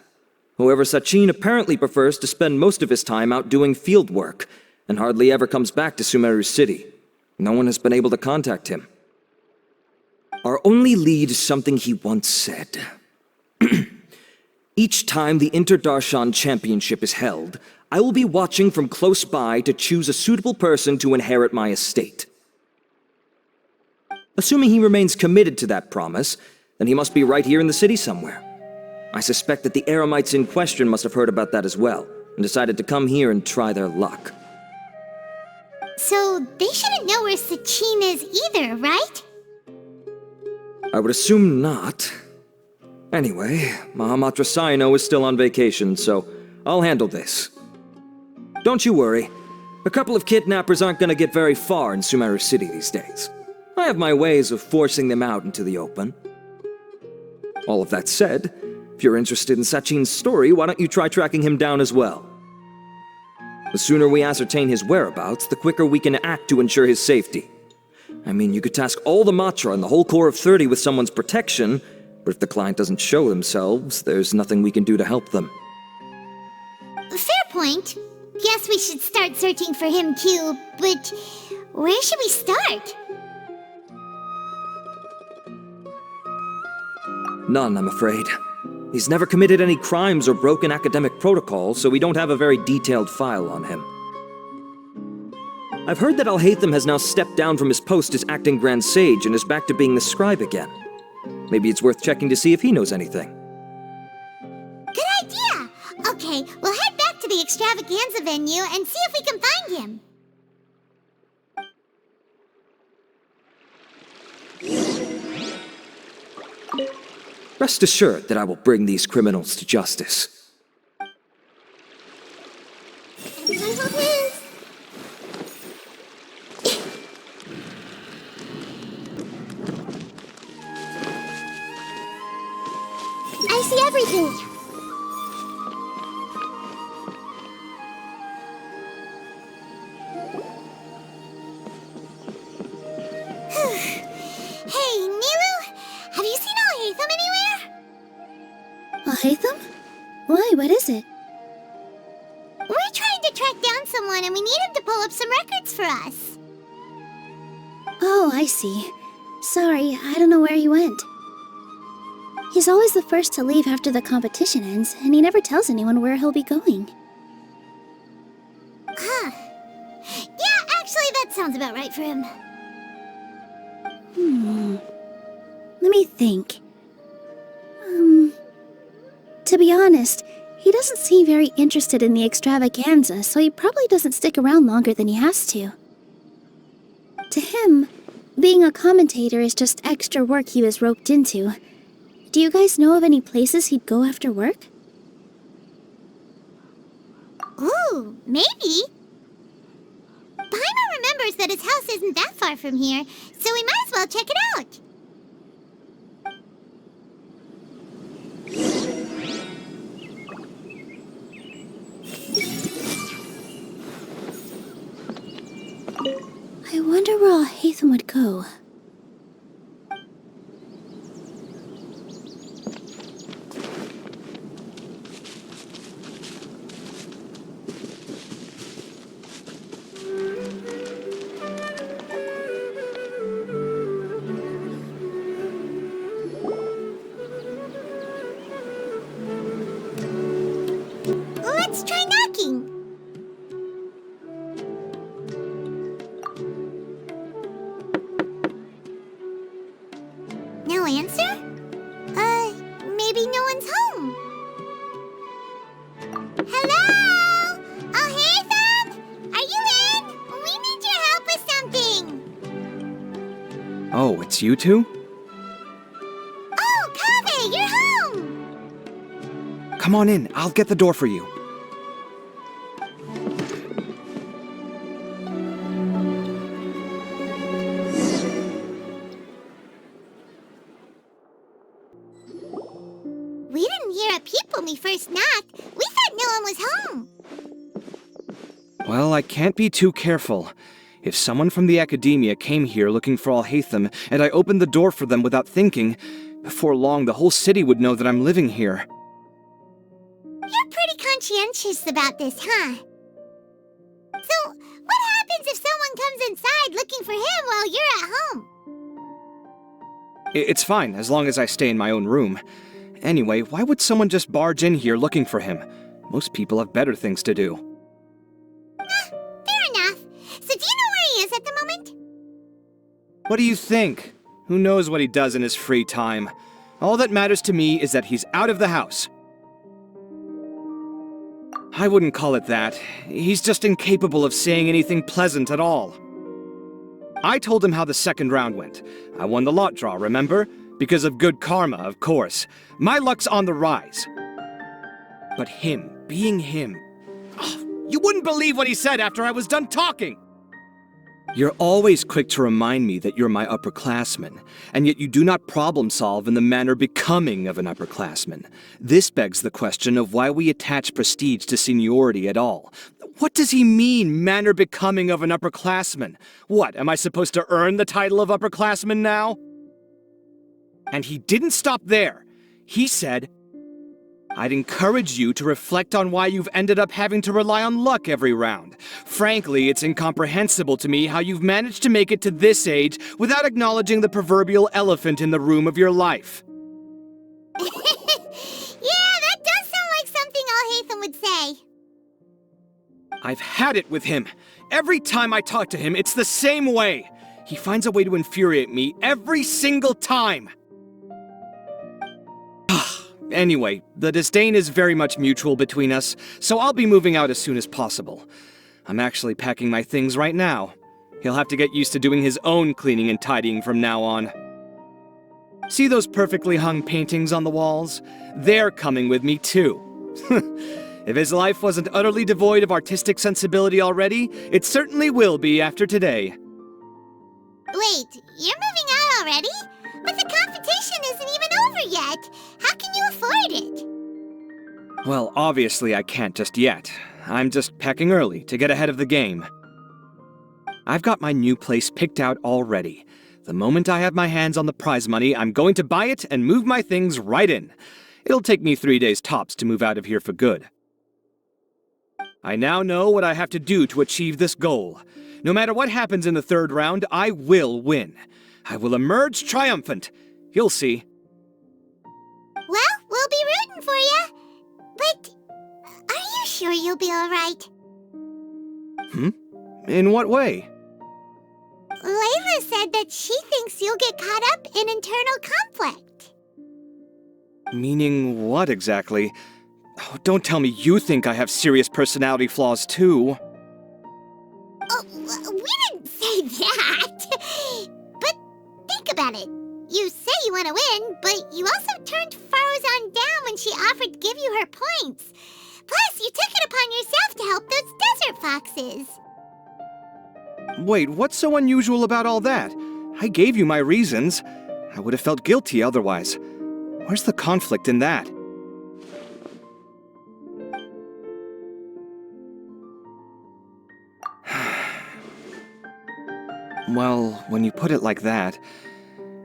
However, Sachin apparently prefers to spend most of his time out doing field work, and hardly ever comes back to Sumeru City. No one has been able to contact him. Our only lead is something he once said. Each time the Inter-Darshan Championship is held, I will be watching from close by to choose a suitable person to inherit my estate. Assuming he remains committed to that promise, then he must be right here in the city somewhere. I suspect that the Eremites in question must have heard about that as well, and decided to come here and try their luck.
So they shouldn't know where Sachin is either, right?
I would assume not. Anyway, Mahamatra Cyno is still on vacation, so I'll handle this. Don't you worry. A couple of kidnappers aren't gonna get very far in Sumeru City these days. I have my ways of forcing them out into the open. All of that said, if you're interested in Sachin's story, why don't you try tracking him down as well? The sooner we ascertain his whereabouts, the quicker we can act to ensure his safety. I mean, you could task all the Matra and the whole Corps of 30 with someone's protection, but if the client doesn't show themselves, there's nothing we can do to help them.
Fair point. Guess we should start searching for him too, but where should we start?
None, I'm afraid. He's never committed any crimes or broken academic protocol, so we don't have a very detailed file on him. I've heard that Alhaitham has now stepped down from his post as acting Grand Sage and is back to being the scribe again. Maybe it's worth checking to see if he knows anything.
Good idea! Okay, we'll head back to the extravaganza venue and see if we can find him.
Rest assured that I will bring these criminals to justice.
I see everything. Hey, Nilou, have you seen Alhaitham anywhere?
Alhaitham? Why, what is it?
We're trying to track down someone and we need him to pull up some records for us.
Oh, I see. Sorry, I don't know where he went. He's always the first to leave after the competition ends, and he never tells anyone where he'll be going.
Huh. Yeah, actually, that sounds about right for him.
Let me think. To be honest, he doesn't seem very interested in the extravaganza, so he probably doesn't stick around longer than he has to. To him, being a commentator is just extra work he was roped into. Do you guys know of any places he'd go after work?
Ooh, maybe. Paimon remembers that his house isn't that far from here, so we might as well check it out.
I wonder where Alhaitham would go.
Let's try knocking. No answer? Maybe no one's home. Hello? Alhaitham? Are you in? We need your help with something.
Oh, it's you two?
Oh, Kaveh, you're home!
Come on in, I'll get the door for you.
we first knocked, we thought no one was home.
Well, I can't be too careful. If someone from the academia came here looking for alhaitham, and I opened the door for them without thinking, before long the whole city would know that I'm living here.
You're pretty conscientious about this, huh? So, what happens if someone comes inside looking for him while you're at home?
It's fine, as long as I stay in my own room. Anyway, why would someone just barge in here looking for him? Most people have better things to do.
Fair enough. So do you know where he is at the moment?
What do you think? Who knows what he does in his free time? All that matters to me is that he's out of the house. I wouldn't call it that. He's just incapable of saying anything pleasant at all. I told him how the second round went. I won the lot draw, remember? Because of good karma, of course. My luck's on the rise. But him, being him... Oh, you wouldn't believe what he said after I was done talking! You're always quick to remind me that you're my upperclassman, and yet you do not problem solve in the manner becoming of an upperclassman. This begs the question of why we attach prestige to seniority at all. What does he mean, manner becoming of an upperclassman? What, am I supposed to earn the title of upperclassman now? And he didn't stop there. He said, I'd encourage you to reflect on why you've ended up having to rely on luck every round. Frankly, it's incomprehensible to me how you've managed to make it to this age without acknowledging the proverbial elephant in the room of your life.
Yeah, that does sound like something alhaitham would say.
I've had it with him. Every time I talk to him, it's the same way. He finds a way to infuriate me every single time. Anyway, the disdain is very much mutual between us, so I'll be moving out as soon as possible. I'm actually packing my things right now. He'll have to get used to doing his own cleaning and tidying from now on. See those perfectly hung paintings on the walls? They're coming with me too. If his life wasn't utterly devoid of artistic sensibility already, it certainly will be after today.
Wait, you're moving out already? But the competition isn't even over yet. How can you afford it?
Well, obviously I can't just yet. I'm just packing early to get ahead of the game. I've got my new place picked out already. The moment I have my hands on the prize money, I'm going to buy it and move my things right in. It'll take me 3 days tops to move out of here for good. I now know what I have to do to achieve this goal. No matter what happens in the third round, I will win. I will emerge triumphant. You'll see.
Well, we'll be rooting for you. But are you sure you'll be alright?
In what way?
Layla said that she thinks you'll get caught up in internal conflict.
Meaning what exactly? Oh, don't tell me you think I have serious personality flaws too.
Oh, we didn't say that. But think about it. You say you want to win, but you also turned Faruzan down when she offered to give you her points. Plus, you took it upon yourself to help those desert foxes.
Wait, what's so unusual about all that? I gave you my reasons. I would have felt guilty otherwise. Where's the conflict in that? Well, when you put it like that,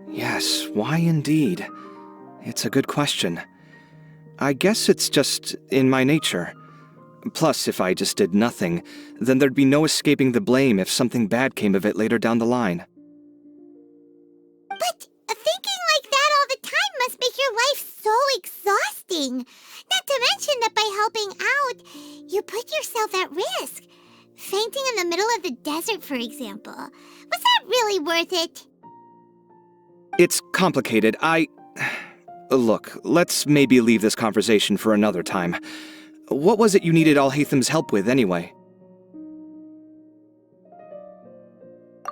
yes, why indeed? It's a good question. I guess it's just in my nature. Plus, if I just did nothing, then there'd be no escaping the blame if something bad came of it later down the line.
But thinking like that all the time must make your life so exhausting. Not to mention that by helping out, you put yourself at risk. Fainting in the middle of the desert, for example. Was that really worth it?
It's complicated. Look, let's maybe leave this conversation for another time. What was it you needed Alhaitham's help with, anyway?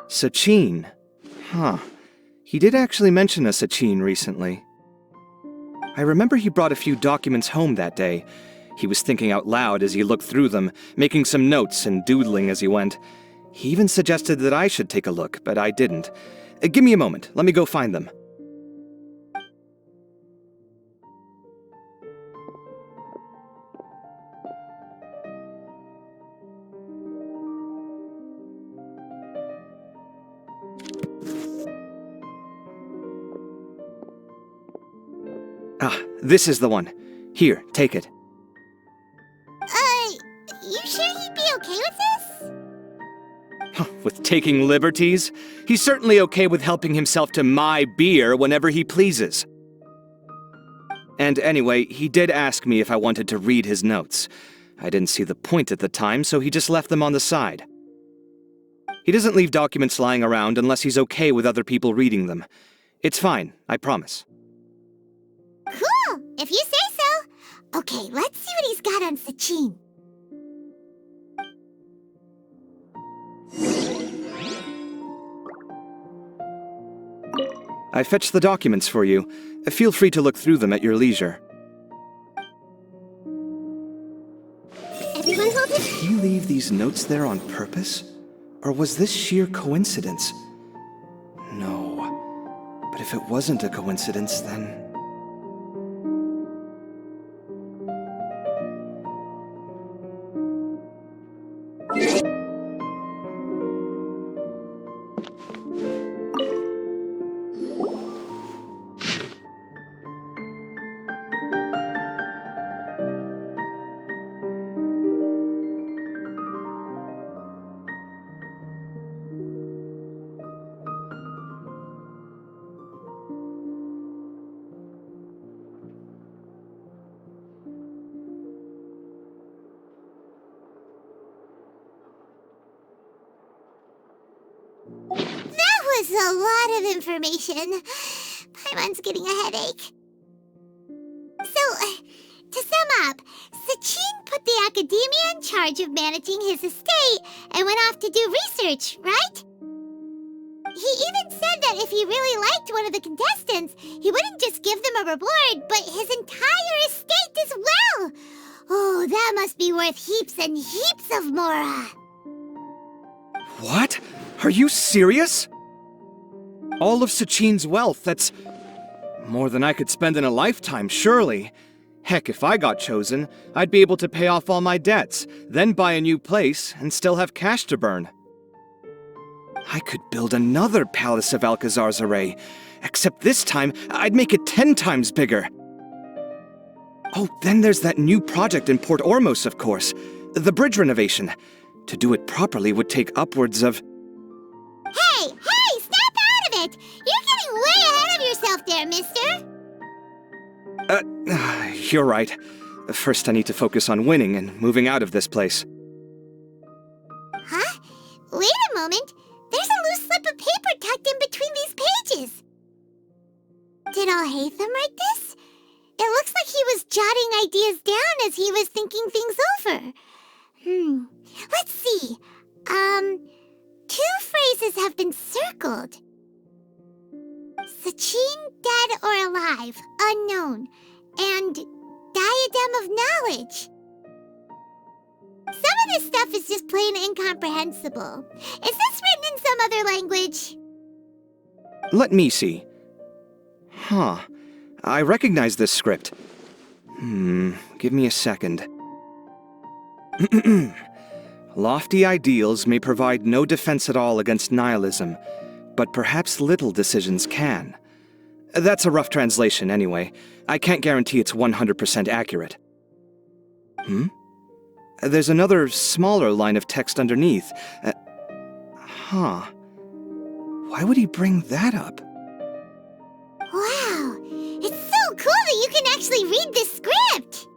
Sachin. Huh. He did actually mention a Sachin recently. I remember he brought a few documents home that day. He was thinking out loud as he looked through them, making some notes and doodling as he went. He even suggested that I should take a look, but I didn't. Give me a moment. Let me go find them. This is the one. Here, take it.
You sure he'd be okay with this?
With taking liberties? He's certainly okay with helping himself to my beer whenever he pleases. And anyway, he did ask me if I wanted to read his notes. I didn't see the point at the time, so he just left them on the side. He doesn't leave documents lying around unless he's okay with other people reading them. It's fine, I promise.
Cool, if you say so. Okay, let's see what he's got on Sachin.
I fetched the documents for you. Feel free to look through them at your leisure.
Everyone hold it.
Did he leave these notes there on purpose? Or was this sheer coincidence? No. But if it wasn't a coincidence, then...
That was a lot of information. Paimon's getting a headache. So, to sum up, Sachin put the academia in charge of managing his estate and went off to do research, right? He even said that if he really liked one of the contestants, he wouldn't just give them a reward, but his entire estate as well. Oh, that must be worth heaps and heaps of mora.
What? Are you serious? All of Sachin's wealth, that's more than I could spend in a lifetime, surely. Heck, if I got chosen, I'd be able to pay off all my debts, then buy a new place, and still have cash to burn. I could build another Palace of Alcazar's Array, except this time, I'd make it 10 times bigger. Oh, then there's that new project in Port Ormos, of course. The bridge renovation. To do it properly would take upwards of...
Hey, snap out of it! You're getting way ahead of yourself there, mister!
You're right. First I need to focus on winning and moving out of this place.
Huh? Wait a moment. There's a loose slip of paper tucked in between these pages. Did Alhaitham write this? It looks like he was jotting ideas down as he was thinking things over. Let's see. 2 phrases have been circled. Sachin, dead or alive, unknown, and diadem of knowledge. Some of this stuff is just plain incomprehensible. Is this written in some other language?
Let me see. Huh. I recognize this script. Give me a second. Lofty ideals may provide no defense at all against nihilism, but perhaps little decisions can. That's a rough translation anyway. I can't guarantee it's 100% accurate. There's another smaller line of text underneath. Why would he bring that up?
Wow, it's so cool that you can actually read this script!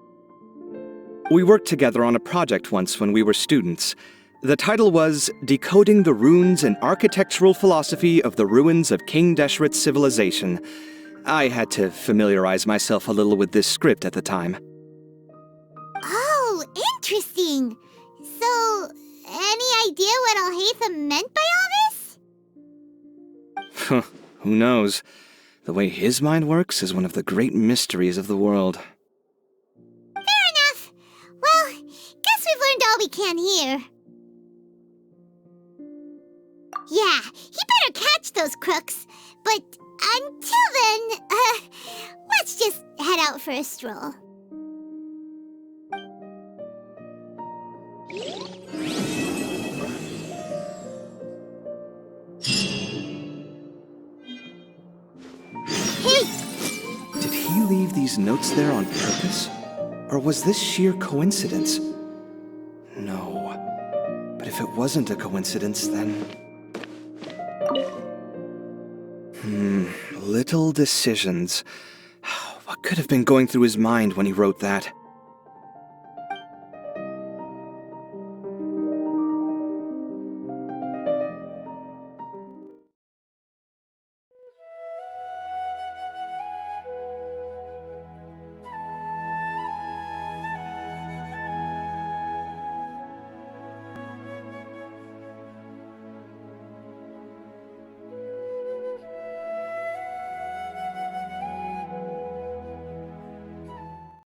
We worked together on a project once when we were students. The title was Decoding the Runes and Architectural Philosophy of the Ruins of King Deshret's Civilization. I had to familiarize myself a little with this script at the time.
Oh, interesting. So, any idea what Alhaitham meant by all this?
Who knows? The way his mind works is one of the great mysteries of the world.
Fair enough. Well, guess we've learned all we can here. Yeah, he better catch those crooks. But until then, let's just head out for a stroll.
Did he leave these these notes there on purpose? Or was this sheer coincidence? No. But if it wasn't a coincidence, then... Little decisions. What could have been going through his mind when he wrote that?